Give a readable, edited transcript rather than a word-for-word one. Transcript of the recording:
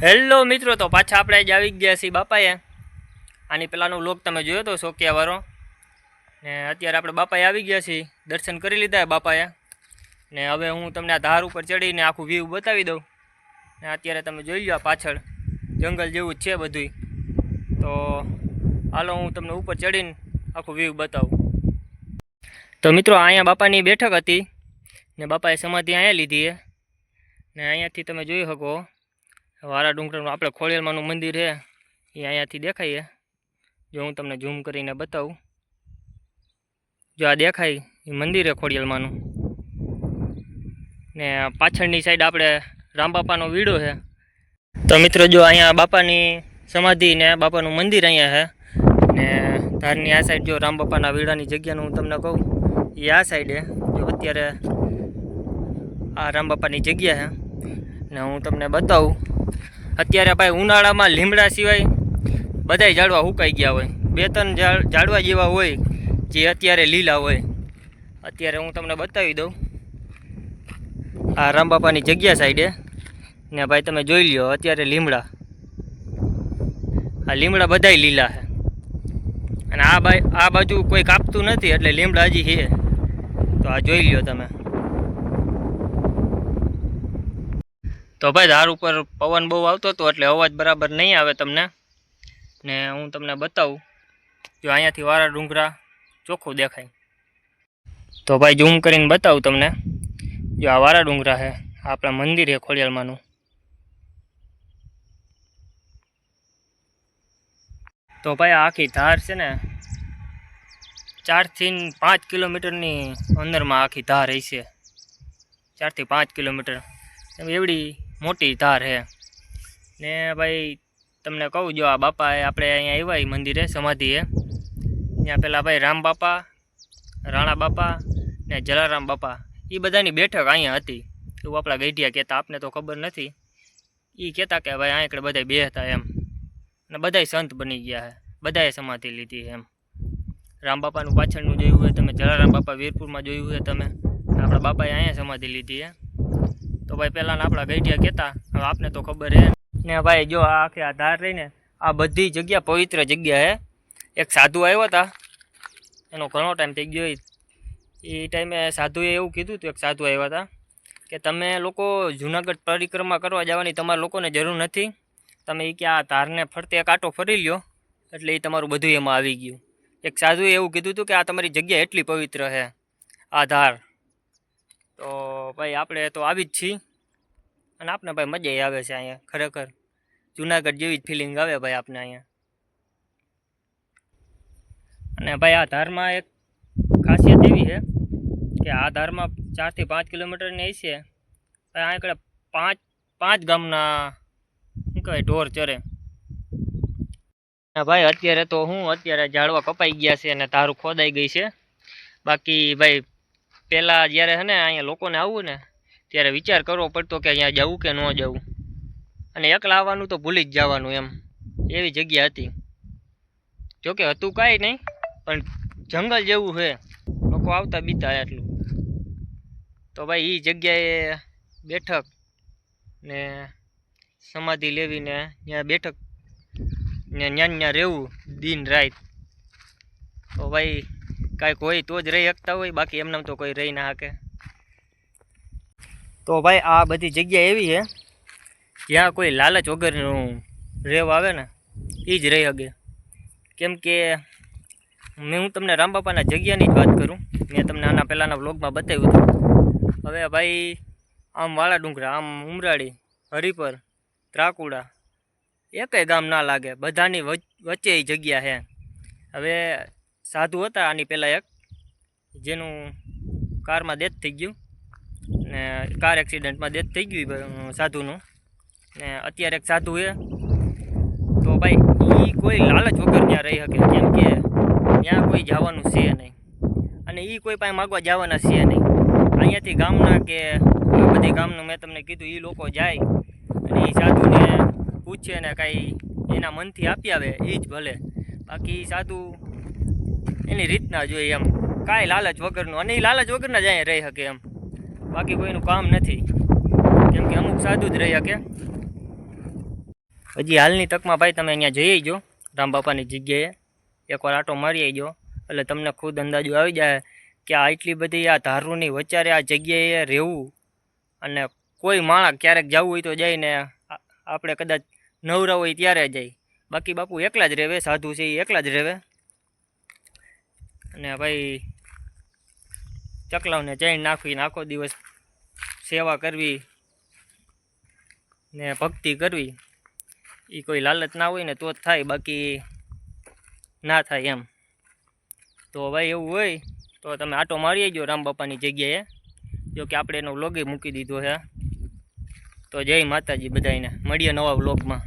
Hello મિત્રો, તો પાછા આપણે જ આવી ગયા છીએ બાપાએ. આની પહેલાંનો વ્લોગ તમે જોયો તો સોકિયાવાળો, ને અત્યારે આપણે બાપાએ આવી ગયા છીએ. દર્શન કરી લીધા બાપાએ, ને હવે હું તમને આ ધાર ઉપર ચડીને આખું વ્યૂ બતાવી દઉં. ને અત્યારે તમે જોઈ લો પાછળ જંગલ જેવું જ છે બધું. તો હાલો હું તમને ઉપર ચડીને આખું વ્યૂ બતાવું. તો મિત્રો અહીંયા બાપાની બેઠક હતી, ને બાપાએ સમાધિ અહીંયા લીધી છે. ને અહીંયાથી તમે જોઈ શકો વારા ડુંગરનું આપણે ખોડિયાલમાંનું મંદિર છે એ અહીંયાથી દેખાય. જો હું તમને ઝૂમ કરીને બતાવું, જો આ દેખાય એ મંદિર છે ખોડિયાલમાંનું. ને પાછળની સાઈડ આપણે રામબાપાનો વીડો છે. તો મિત્રો જો અહીંયા બાપાની સમાધિ ને બાપાનું મંદિર અહીંયા છે. ને ધારની આ સાઈડ જો રામબાપાના વીડાની જગ્યાનું હું તમને કહું એ આ સાઈડે જો અત્યારે આ રામબાપાની જગ્યા છે. ને હું તમને બતાવું, અત્યારે ભાઈ ઉનાળામાં લીમડા સિવાય બધાય ઝાડવા સુકાઈ ગયા હોય. 2-3 ઝાડવા જેવા હોય જે અત્યારે લીલા હોય. અત્યારે હું તમને બતાવી દઉં આ રામબાપાની જગ્યા સાઈડે. ને ભાઈ તમે જોઈ લ્યો અત્યારે લીમડા, આ લીમડા બધાય લીલા છે. અને આ બાજુ કોઈ કાપતું નથી એટલે લીમડા હજી છે. તો આ જોઈ લ્યો તમે. તો ભાઈ ધાર ઉપર પવન બહુ આવતો હતો એટલે અવાજ બરાબર નહીં આવે તમને. ને હું તમને બતાવું, જો અહીંયાથી વારા ડુંગરા ચોખ્ખું દેખાય. તો ભાઈ ઝૂમ કરીને બતાવું તમને, જો આ વારા ડુંગરા છે, આપણા મંદિર છે ખોડિયાલમાંનું. તો ભાઈ આ આખી ધાર છે ને 4 થી 5 કિલોમીટરની અંદરમાં આખી ધાર હશે. 4 થી 5 કિલોમીટર એવડી મોટી ધાર છે. ને ભાઈ તમને કહું, જો આ બાપા આપણે અહીંયા આવ્યા મંદિરે સમાધિ છે. ત્યાં પહેલાં ભાઈ રામ બાપા, રાણા બાપા ને જલારામ બાપા એ બધાની બેઠક અહીંયા હતી એવું આપણા ગઈઢિયા કહેતા. આપને તો ખબર નથી. એ કહેતા કે ભાઈ અહીંયા બધા બેહતા એમ. અને બધાય સંત બની ગયા છે, બધાએ સમાધિ લીધી એમ. રામ બાપાનું પાછળનું જોયું હોય તમે, જલારામ બાપા વીરપુરમાં જોયું હોય તમે, આપણા બાપાએ અહીંયા સમાધિ લીધી છે. તો ભાઈ પહેલાંના આપણા ગઈઢિયા કહેતા, હવે આપને તો ખબર છે. ને ભાઈ જો આ આખી આ ધાર રહીને આ બધી જગ્યા પવિત્ર જગ્યા છે. એક સાધુ આવ્યા હતા, એનો ઘણો ટાઈમ થઈ ગયો. એ ટાઈમે સાધુએ એવું કીધું હતું, એક સાધુ આવ્યા હતા કે તમે લોકો જુનાગઢ પરિક્રમા કરવા જવાની તમારા લોકોને જરૂર નથી. તમે એ કે આ ધારને ફરતે એક આંટો ફરી લ્યો એટલે એ તમારું બધું એમાં આવી ગયું. એક સાધુએ એવું કીધું હતું કે આ તમારી જગ્યા એટલી પવિત્ર છે આ ધાર. તો ભાઈ આપણે તો આવી જ છીએ. અને આપણે ભાઈ મજા આવે છે અહીંયા. ખરેખર જુનાગઢ જેવી જ ફિલિંગ આવે ભાઈ આપણે અહીંયા. અને ભાઈ આ ધારમાં એક ખાસિયત એવી છે કે આ ધારમાં 4 થી 5 કિલોમીટરની હશે. અહીંયા આગળ 5 ગામના શું કહેવાય ઢોર ચરે. ભાઈ અત્યારે તો અત્યારે ઝાડવા કપાઈ ગયા છે અને ધારું ખોદાઈ ગઈ છે. બાકી ભાઈ પહેલાં જ્યારે છે ને અહીંયા લોકોને આવવું ને ત્યારે વિચાર કરવો પડતો કે અહીંયા જવું કે ન જવું. અને એકલા આવવાનું તો ભૂલી જ જવાનું એમ, એવી જગ્યા હતી. જોકે હતું કાંઈ નહીં, પણ જંગલ જેવું છે, લોકો આવતા બીતા એટલું. તો ભાઈ એ જગ્યાએ બેઠક ને સમાધિ લેવીને ત્યાં બેઠક ને ત્યાં રહેવું દિન રાત. તો ભાઈ કાંઈક હોય તો જ રહી શકતા હોય, બાકી એમને તો કોઈ રહી ના શકે. તો ભાઈ આ બધી જગ્યા એવી છે જ્યાં કોઈ લાલચ વગરનું રહેવા આવે ને એ જ રહી શકે. કેમ કે હું તમને રામબાપાના જગ્યાની જ વાત કરું. મેં તમને આના પહેલાંના વ્લોગમાં બતાવ્યું હતું. હવે ભાઈ આમ વાળા ડુંગરા, આમ ઉમરાળી, હરિપર, ત્રાકુડા એકેય ગામ ના લાગે, બધાની વચ્ચે એ જગ્યા છે. હવે સાધુ હતા આની પહેલાં એક, જેનું કારમાં ડેથ થઈ ગયું ને કાર એક્સિડન્ટમાં ડેથ થઈ ગયું સાધુનું. ને અત્યારે એક સાધુ છે. તો ભાઈ એ કોઈ લાલચ વગર ત્યાં રહી શકે, કેમ કે ત્યાં કોઈ જવાનું છે નહીં અને એ કોઈ પાસે માગવા જવાના છે નહીં. અહીંયાથી ગામના કે બધી ગામનું મેં તમને કીધું એ લોકો જાય અને એ સાધુને પૂછે ને કાંઈ એના મનથી આપી આવે એ જ ભલે. બાકી સાધુ એની રીતના જોઈએ એમ, કાંઈ લાલચ વગરનું. અને એ લાલચ વગરના જ અહીંયા રહી શકે એમ, બાકી કોઈનું કામ નથી. કેમ કે અમુક સાધુ જ રહી શકે. હજી હાલની તકમાં ભાઈ તમે અહીંયા જઈ જો રામ બાપાની જગ્યાએ એકવાર આટો મારી આવજો એટલે તમને ખુદ અંદાજો આવી જાય કે આ એટલી બધી આ ધારુની વચારે આ જગ્યાએ રહેવું અને કોઈ માણસ ક્યારેક જવું હોય તો જઈને આપણે કદાચ નવરા હોય ત્યારે જાય, બાકી બાપુ એકલા જ રહેવે, સાધુ છે એ એકલા જ રહેવે. અને ભાઈ ચકલાવને ચૈન નાખવીને આખો દિવસ સેવા કરવી ને ભક્તિ કરવી, એ કોઈ લાલચ ના હોય ને તો જ થાય, બાકી ના થાય એમ. તો ભાઈ એવું હોય તો તમે આટો મારી આવજો રામ બાપાની જગ્યાએ. જો કે આપણે એનો વ્લોગે મૂકી દીધો છે. તો જય માતાજી બધાને, મળીએ નવા વ્લોગમાં.